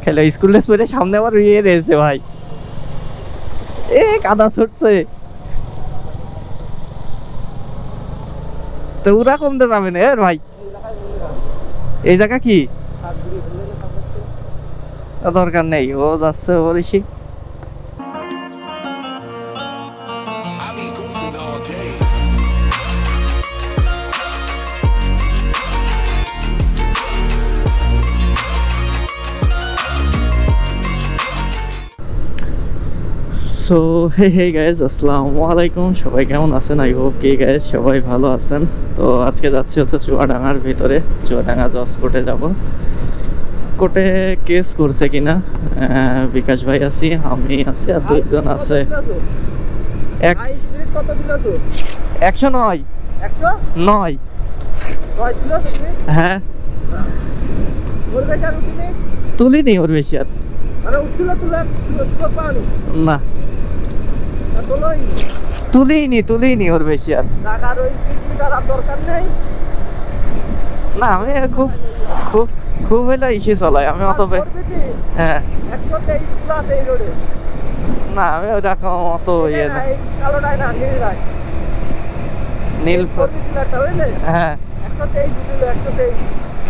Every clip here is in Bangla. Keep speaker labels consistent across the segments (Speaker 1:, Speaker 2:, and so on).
Speaker 1: খেলো স্কুল ড্রেস পরে সামনে আবার ইয়ে রয়েছে ভাই, এ কাদা ছুটছে তো ওরা কমতে যাবে না ভাই। এই জায়গা কি দরকার নেই, ও যাচ্ছে বলিসি। সো হে গাইজ, আসসালামু আলাইকুম, সবাই কেমন আছেন? আই হোপ কি গাইজ সবাই ভালো আছেন। তো আজকে যাচ্ছি হচ্ছে চুয়াডাঙ্গার ভিতরে, চুয়াডাঙ্গা জজ কোর্টে যাব। কোর্টে কেস করছে কিনা, বিকাশ ভাই আছি, আমি আছি, আর দুইজন আছে। 109 হ্যাঁ, তুলিনি ওর বেশি আর না, তুলিনি ওর বেশি আর না। আমি খুব খুব খুব হইলে ইসে চলাই আমি অত। হ্যাঁ না, আমি ওরকম অত ইয়ে না। নীল হ্যাঁ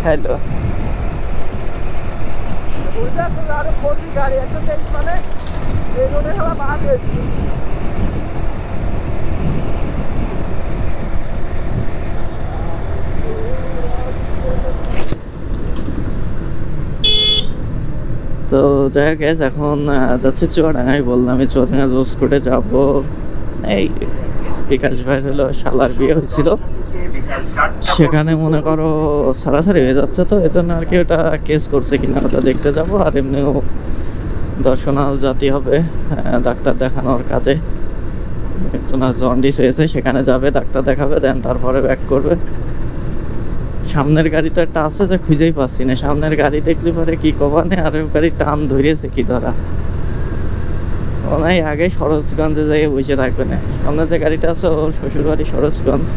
Speaker 1: হ্যালো তো যাই হোক, এখন যাচ্ছি চুয়াডাঙ্গায়। বললাম আমি চুয়াডাঙ্গা জজ কোর্টে যাবো। এই বিকাশ ভাই হলো শালার বিয়ে হয়েছিল, সেখানে মনে করো সারাসারি হয়ে যাচ্ছে, তো এই জন্য আর কি ওটা কেস করছে কিনা ওটা দেখতে যাবো। আর এমনিও দর্শনাল জাতি হবে ডাক্তার দেখানোর কাজে। একজনের জন্ডিস হয়েছে, সেখানে যাবে, ডাক্তার দেখাবে, দেন তারপরে ব্যাক করবে। সামনের গাড়ি তো একটা আছে, যে খুঁজেই পাচ্ছি না। সামনের গাড়ি দেখলে পরে কি কবানে, আর গাড়ি টান ধরেছে কি ধরা মনে হয়। আগে সরোজগঞ্জে যাই বসে থাকবে না। সামনে যে গাড়িটা আছে ওর শ্বশুর বাড়ি সরোজগঞ্জ,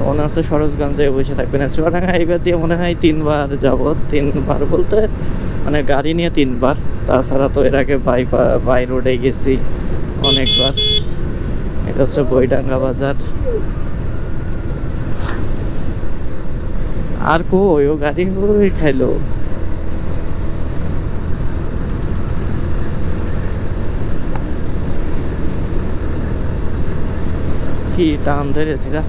Speaker 1: মনে আছে সরোজগঞ্জে বসে থাকবে না। চুয়াডাঙ্গা এইবার দিয়ে মনে হয় 3 বার যাব। 3 বার বলতে মানে গাড়ি নিয়ে 3 বার, তাছাড়া তো এর আগে বাই রোডে গেছি অনেকবার। এটা হচ্ছে বইডাঙ্গা বাজার। আর কই ও গাড়ি ওই খাইলো, কি টান ধরেছে গা।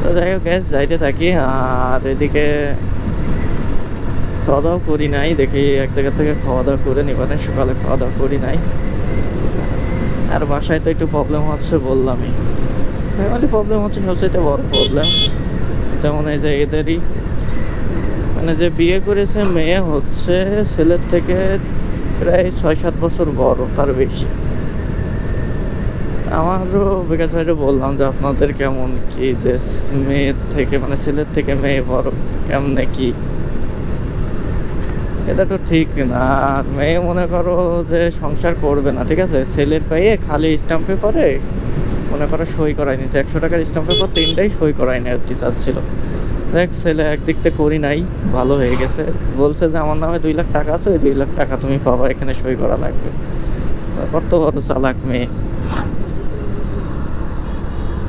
Speaker 1: তো যাই হোক গ্যাস, যাইতে থাকি। আর এদিকে খাওয়া দাওয়া করি নাই, দেখি এক জায়গা থেকে খাওয়া দাওয়া করে নিবানে। সকালে খাওয়া দাওয়া করি নাই। আর বাসায় তো একটু প্রবলেম হচ্ছে, বললামই ফ্যামিলি প্রবলেম হচ্ছে, সবচেয়ে বড় প্রবলেম। যেমন এই যে এদেরই মানে যে বিয়ে করেছে মেয়ে হচ্ছে ছেলের থেকে প্রায় 6-7 বছর বড়, তার বেশি। আমারও বিকাশ ভাইকে বললাম যে আপনাদের কেমন কি, যে মেয়ের থেকে মানে ছেলের থেকে মেয়ে বড়, কেমনে কি, এটা তো ঠিক না। আর মেয়ে মনে করো যে সংসার করবে না, ঠিক আছে, ছেলের পায়ে খালি স্ট্যাম্প পেপারে মনে করো সই করায়নি, 100 টাকার স্ট্যাম্প পেপার 3টাই সই করায়নি আর কি চাচ্ছিল। দেখ ছেলে একদিক থেকে করি নাই, ভালো হয়ে গেছে। বলছে যে আমার নামে 2 লাখ টাকা আছে, ওই 2 লাখ টাকা তুমি পাবা, এখানে সই করা লাগবে। কত বড় চালাক মেয়ে।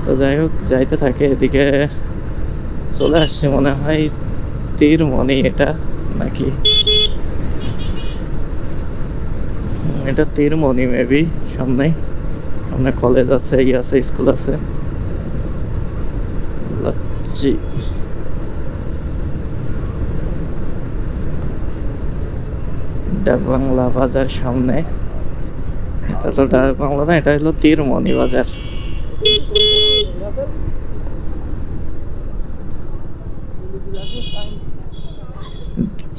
Speaker 1: তো যাই হোক, যাইতে থাকে। এদিকে চলে আসছে মনে হয় তীরমণি, এটা নাকি এটা তীরমণি মেবি। সামনে কলেজ আছে, ই আছে, স্কুল আছে। ডাকবাংলা বাজার সামনে। এটা তো ডাকবাংলা না, এটা হলো তীরমণি বাজার।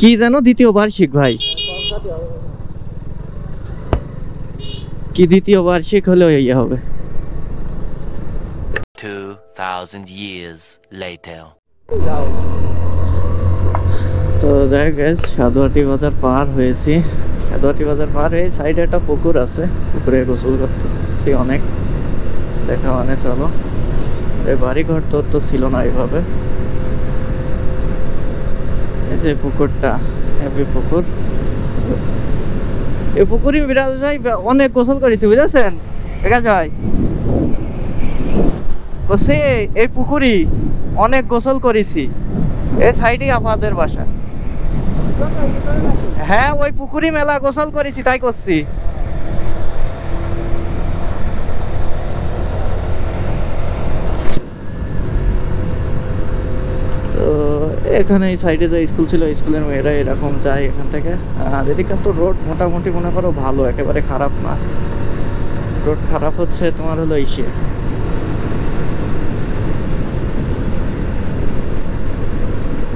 Speaker 1: কি জানো দ্বিতীয় বার্ষিক ভাই, কি দ্বিতীয় বার্ষিক হলে ইয়ে হবে।
Speaker 2: 2000 years later.
Speaker 1: তো যাই হোক, সাধুয়াটি বাজার পার হয়েছি। সাধুয়াটি বাজার পার হয়ে সাইডে একটা পুকুর আছে, পুকুরে গোসল করতেছি অনেক। দেখা মানে চলো, এই বাড়ি ঘর তো ছিল না এইভাবে। যে পুকুরটা, হেভি পুকুর। এই পুকুরে বিরাজ ভাই অনেক গোসল করেছি, বুঝেছেন বিরাজ ভাই? বলছি এই পুকুরি অনেক গোসল করেছি। এই সাইডে আমাদের বাসা। হ্যাঁ, ওই পুকুরি মেলা গোসল করেছি, তাই করছি। তো এখানে এই সাইডে যে স্কুল ছিল, স্কুলের মেয়েরা এরকম যায় এখান থেকে। আর এদিকে তো রোড মোটামুটি মনে করো ভালো, একেবারে খারাপ না। রোড খারাপ হচ্ছে তোমার হলো ইসে,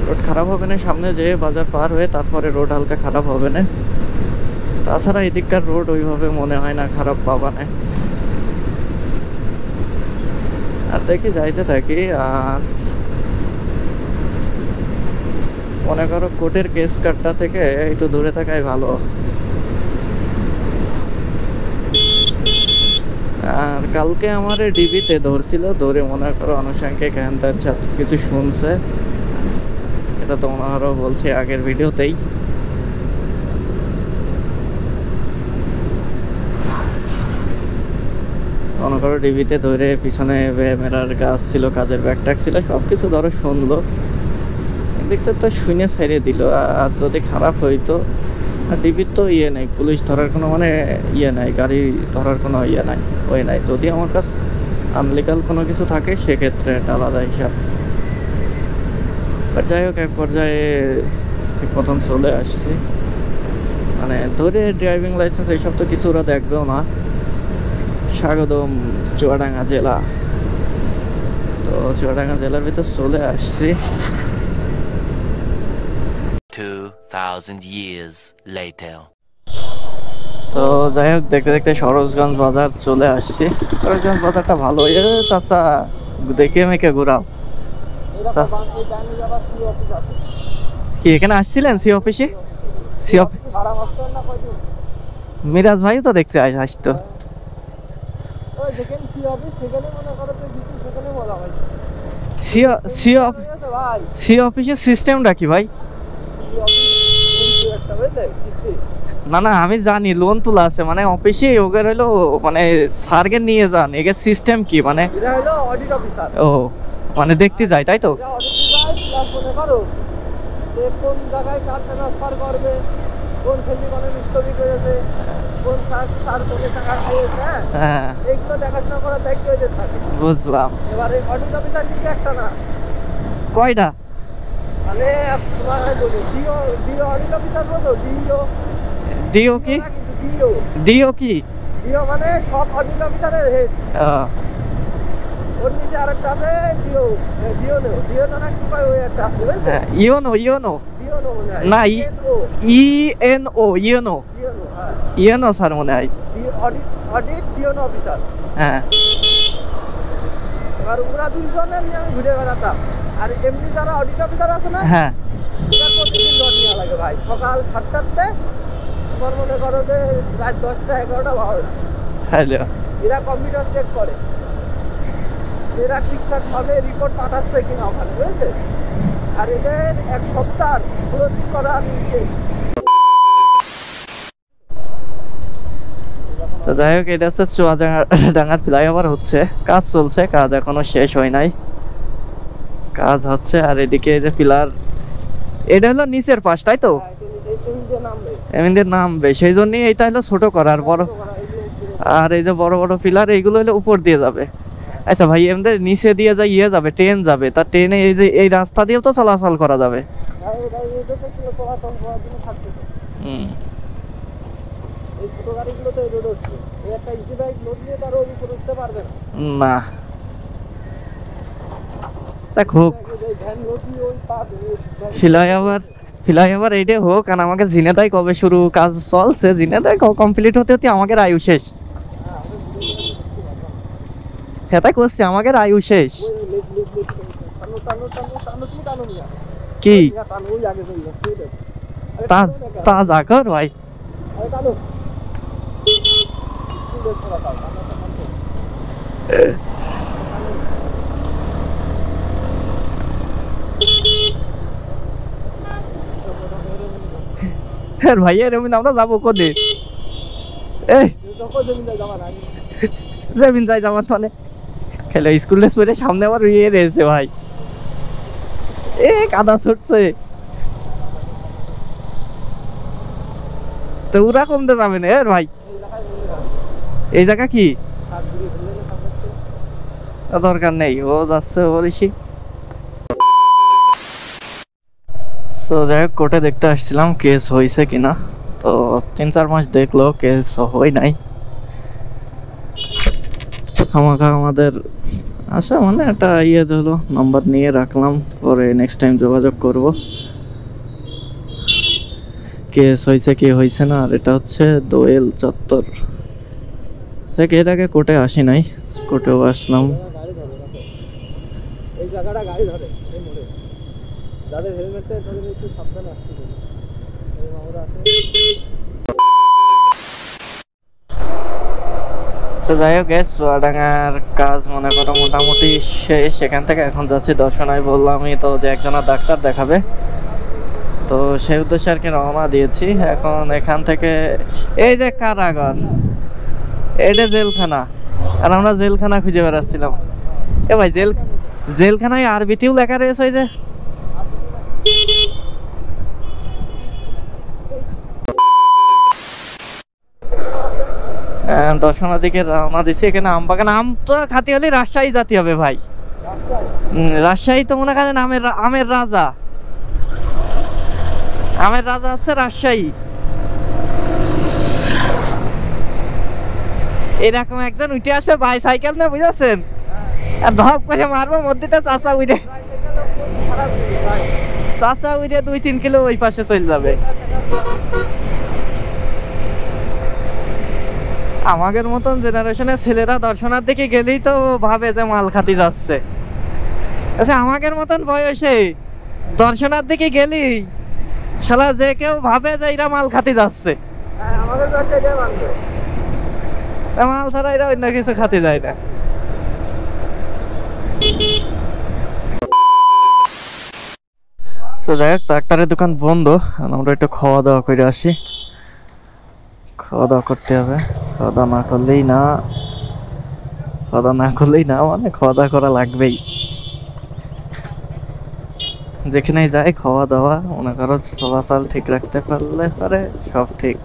Speaker 1: রোড খারাপ হবে না সামনে যে বাজার পার হয়ে, তারপরে রোড হালকা খারাপ হবে না। তাছাড়া এদিককার রোড ওইভাবে মনে হয় না খারাপ পাবা না। আর দেখি যাইতে থাকি। আর মনে করো কোর্টের কেস কাটটা থেকে একটু দূরে থাকাই ভালো। আর কালকে আমার ডিবিতে ধরছিল, ধরে মনে করো আনুষঙ্গিক হ্যান ত্যান কিছু শুনছে। এটা তো মনে করো বলছি আগের ভিডিওতেই। মনে করো ডিবিতে ধরে পিছনে মেরার গাছ ছিল, কাজের ব্যাগ ট্যাগ ছিল, সবকিছু ধরো শুনলো। এদিকটা তো শুনে ছেড়ে দিল। আর যদি খারাপ হইতো, আর ডিবির তো ইয়ে নাই, পুলিশ ধরার কোনো মানে ইয়ে নাই, গাড়ি ধরার কোনো ইয়ে নাই, ওই নাই। যদি আমার কাছে আনলিগাল কোনো কিছু থাকে সেক্ষেত্রে একটা আলাদা হিসাব। বাট যাই হোক, এক পর্যায়ে ঠিক মতন চলে আসছি। মানে ধরে ড্রাইভিং লাইসেন্স এইসব তো কিছু ওরা দেখবেও না। স্বাগতম চুয়াডাঙ্গা জেলা। তো চুয়াডাঙ্গা জেলার ভিতর চলে আসছি।
Speaker 2: 2000 years later.
Speaker 1: তো যাই হোক, দেখতে দেখতে সরোজগঞ্জ বাজার চলে আসছি। সরোজগঞ্জ বাজারটা ভালো। চাচা দেখে মেখে ঘোরাও। কি এখানে আসছিলেন সি অফিসে? সি অফিস মিরাজ ভাই তো দেখতে আসতো। সি অফিসের সিস্টেমটা কি ভাই? না না, আমি জানি লোন তোলা আছে, মানে অফিসে ওদের হলো মানে স্যারকে নিয়ে যান, এর সিস্টেম কি মানে? ও মানে দেখতে যাই, তাই তো?
Speaker 3: কোন জায়গায় কার ট্রান্সফার করবে, কোন সেমিকলের স্থগিত হয়েছে, কোন সার কোনে টাকা পেয়েছে, হ্যাঁ এইগুলো দেখাশোনা করার দায়িত্ব এদের থাকে।
Speaker 1: বুঝলাম।
Speaker 3: এবারে অডিট অফিসার কিন্তু একটা না,
Speaker 1: কয়টা?
Speaker 3: মানে তোমার বলি ডিও ডিও অডিট অফিসার বলো, ডিও
Speaker 1: ডিও কি?
Speaker 3: ডিও
Speaker 1: ডিও কি?
Speaker 3: ডিও মানে সব অডিট অফিসারের হেড। ওর নিচে আরেকটা আছে ডিও, ডিও নো, ডিও না কি কয়, ওই একটা আছে বুঝলে? হ্যাঁ,
Speaker 1: ইওনো ইওনো
Speaker 3: ডিওনো মনে হয়
Speaker 1: না, ইএনও ইওনো,
Speaker 3: ডিওনো হ্যাঁ,
Speaker 1: ইওনো স্যার মনে হয়।
Speaker 3: অডিট অডিট ডিওনো অফিসার।
Speaker 1: হ্যাঁ,
Speaker 3: আর ওরা দুইজনের নিয়ে আমি ঘুরে বেড়াতাম। আর এমনি যারা অডিট অফিসার আছে না,
Speaker 1: হ্যাঁ,
Speaker 3: এরা প্রতিদিন লোড নেওয়া লাগে ভাই, সকাল 7টাতে তোমার মনে করো যে রাত 10টা 11টা 12টা।
Speaker 1: হ্যালো,
Speaker 3: এরা কম্পিউটার চেক করে এরা ঠিকঠাক ভাবে রিপোর্ট পাঠাচ্ছে কিনা ওখানে, বুঝলে? আর এদের এক সপ্তাহ ক্লোজিং করা নিচ্ছে।
Speaker 1: তো যাই হোক, এটা হচ্ছে চুয়াডাঙ্গার ফ্লাইওভার হচ্ছে, কাজ চলছে, কাজ এখনো শেষ হয় নাই, কাজ হচ্ছে। আর এদিকে এই যে পিলার, এটা হলো নিচের পাশ, তাই তো? এমনিদের নামবে, সেই জন্যই এইটা হলো ছোট করার বড়। আর এই যে বড় বড় পিলার, এইগুলো হলো উপর দিয়ে যাবে। আচ্ছা ভাই, এমনিদের নিচে দিয়ে যা ইয়ে যাবে, ট্রেন যাবে, তা ট্রেনে এই যে এই রাস্তা দিয়েও তো চলাচল করা যাবে। না হোক ফ্লাইওভার এইটাই হোক, কারণ আমাকে ঝিনেদাই কবে শুরু, কাজ চলছে, ঝিনেদাই কমপ্লিট হতে হতে আমাদের আয়ু শেষ। হ্যাঁ, তাই করছি, আমাদের আয়ু শেষ। কি তা কর ভাই। আর ভাই এরকম আমরা যাবো কোদে এই
Speaker 3: যখন জমি যাওয়া না
Speaker 1: জমিন যাই যাবার মানে খেলে স্কুল ড্রেস পরে সামনে আবার ইয়ে রয়েছে ভাই এ কাদা ছুটছে তো ওরা কমতে যাবে না ভাই এই জায়গা কি দরকার নেই ও যাচ্ছে বলিস তো যাই হোক কোর্টে দেখতে আসছিলাম কেস হয়েছে কিনা তো 3-4 মাস দেখলো কেস হয় নাই আমাদের আচ্ছা মানে একটা ইয়ে হলো নাম্বার নিয়ে রাখলাম পরে নেক্সট টাইম যোগাযোগ করব কেস হয়েছে কি হয়েছে না আর এটা হচ্ছে দোয়েল চত্বর দেখ এর আগে কোর্টে আসি নাই কোর্টেও আসলাম
Speaker 3: এই জায়গাটা গাড়ি ধরে এই মোড়ে যাদের হেলমেটটা তাদের একটু সাবধানে আসতে হবে এই মামলা আছে
Speaker 1: তো যাই হোক গ্যাস চুয়াডাঙ্গার কাজ মনে করো মোটামুটি শেষ সেখান থেকে এখন যাচ্ছি দর্শনায় বললামই তো যে একজনের ডাক্তার দেখাবে তো সেই উদ্দেশ্যে আর কি রওনা দিয়েছি এখন এখান থেকে এই যে কারাগার এটা জেলখানা আর আমরা জেলখানা খুঁজে বেড়াচ্ছিলাম এ ভাই জেলখানায় আরবিতেও লেখা রয়েছে ওই যে দর্শনার দিকে রওনা দিচ্ছি এখানে আম বাগান আম তো খাতে হলে রাজশাহী জাতি হবে ভাই রাজশাহী তো মনে করেন আমের রাজা হচ্ছে রাজশাহী এরকম একজন উঠে আসবে বাইসাইকেল না বুঝেছেন আর ধপ করে মারবো মধ্যে চাচা উঠে 2-3 কিলো ওই পাশে চলে যাবে আমাদের মতন জেনারেশনের ছেলেরা দর্শনার দিকে গেলেই তো ভাবে যে মাল খাতি যাচ্ছে আচ্ছা আমাদের মতন বয়সে দর্শনার দিকে গেলেই শালা যে কেউ ভাবে যে এরা মাল খাতি যাচ্ছে
Speaker 3: আমাদের কাছে এটা মানবে
Speaker 1: মাল ছাড়া এরা অন্য কিছু খাতে যায় না তো যাই হোক ডাক্তারের দোকান বন্ধ আমরা একটু খাওয়া দাওয়া করে আসি খাওয়া দাওয়া করতে হবে খাওয়া দাওয়া না করলেই না মানে খাওয়া দাওয়া করা লাগবেই যেখানেই যাই খাওয়া দাওয়া মনে করো চলাচল ঠিক রাখতে পারলে পারে সব ঠিক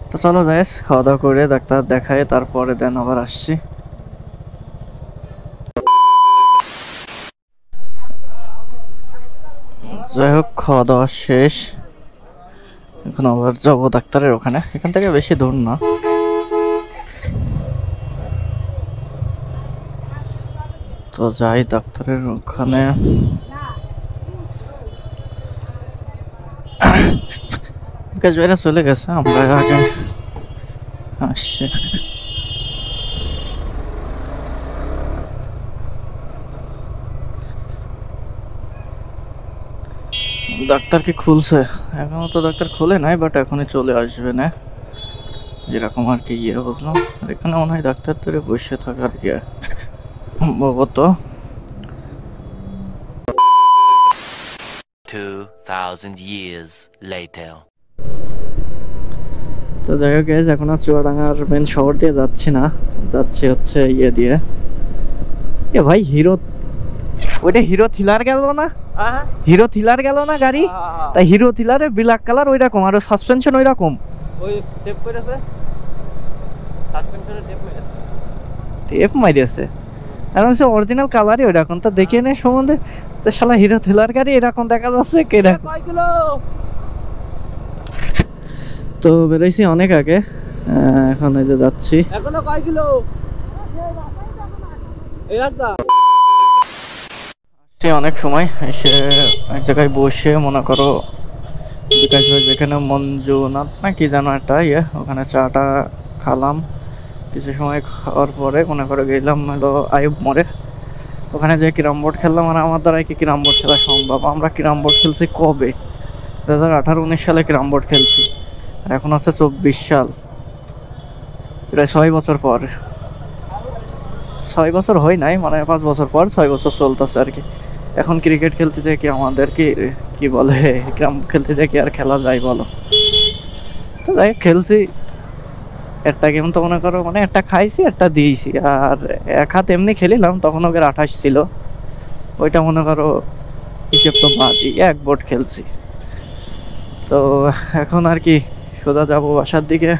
Speaker 1: তো চলো যাই খাওয়া দাওয়া করে ডাক্তার দেখায় তারপরে দেন আবার আসছি যাই হোক খাওয়া দাওয়া শেষ এখন আবার যাবো ডাক্তারের ওখানে এখান থেকে বেশি দূর না তো যাই ডাক্তারের ওখানে কাজবাইরা চলে গেছে আমরা আগে আসছি ডাক্তার কি খুলছে এখনো তো ডাক্তার খুলে নাই বাট এখনই চলে আসবে না যেরকম আর কি ইয়ে বুঝলাম আর এখানে মনে হয় ডাক্তার ধরে বসে থাকার ইয়ে সম্ভবত
Speaker 2: 2000 years later
Speaker 1: তো যাই হোক এখন আর চুয়াডাঙ্গার মেন শহর দিয়ে যাচ্ছি না যাচ্ছি হচ্ছে ইয়ে দিয়ে এ ভাই ওইটা হিরো থ্রিলার গেল না হিরো থ্রিলার গেল না গাড়ি তাই হিরো থ্রিলারের ব্ল্যাক কালার ওই রকম আর সাসপেনশন ওই রকম
Speaker 3: ওই টেপ করেছে সাসপেনশনে
Speaker 1: টেপ মারিয়েছে আর হচ্ছে অরিজিনাল কালারই ওই রকম তো দেখিয়ে নেই সম্বন্ধে তো শালা হিরো থ্রিলার গাড়ি এরকম দেখা যাচ্ছে কে
Speaker 3: কয় কিলো
Speaker 1: তো বেরোইছি অনেক আগে এখন এই যে যাচ্ছি
Speaker 3: এখনো কয় কিলো এই রাস্তা
Speaker 1: অনেক সময় এসে এক জায়গায় বসে মনে করো বিকাশ ভাই যেখানে মঞ্জুনাথ না কি জানো একটা ইয়ে ওখানে চাটা খালাম কিছু সময় খাওয়ার পরে মনে করো গেলাম হলো আয়ুব মোড়ে ওখানে যে ক্যারাম বোর্ড খেললাম আর আমার দ্বারা কি ক্যারাম বোর্ড খেলা সম্ভব আমরা ক্যারাম বোর্ড খেলছি কবে 2018-19 সালে ক্যারাম বোর্ড খেলছি, আর এখন হচ্ছে 24 সাল, প্রায় 6 বছর পর। 6 বছর হয় নাই, মানে 5 বছর পর 6 বছর চলতেছে আর কি। এখন ক্রিকেট খেলতে যাই কি আমাদের কি বলে, ক্যারাম খেলতে যাই কি আর খেলা যায় বলো? তো যাই হোক, খেলছি একটা গেম, তো মনে করো মানে একটা খাইছি একটা দিয়েছি, আর এক হাত এমনি খেলিলাম, তখন ওকে 28 ছিল, ওইটা মনে করো হিসেব তো বাদই, এক বোর্ড খেলছি। তো এখন আর কি সোজা যাবো বাসার দিকে।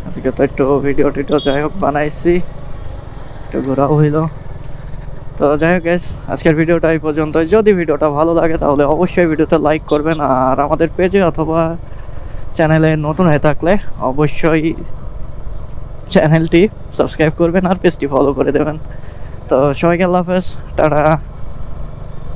Speaker 1: আজকে তো একটু ভিডিও টিডিও যাই হোক বানাইছি, একটু ঘোরাও হইলো। তো যাই হোক guys, আজকের ভিডিওটা এই পর্যন্তই। যদি ভিডিওটা ভালো লাগে তাহলে অবশ্যই ভিডিওটা লাইক করবেন, আর আমাদের পেজে অথবা চ্যানেলে নতুন হয়ে থাকলে অবশ্যই চ্যানেলটি সাবস্ক্রাইব করবেন আর পেজটি ফলো করে দেবেন। তো সবাইকে আল্লাহ হাফেজ, টাটা।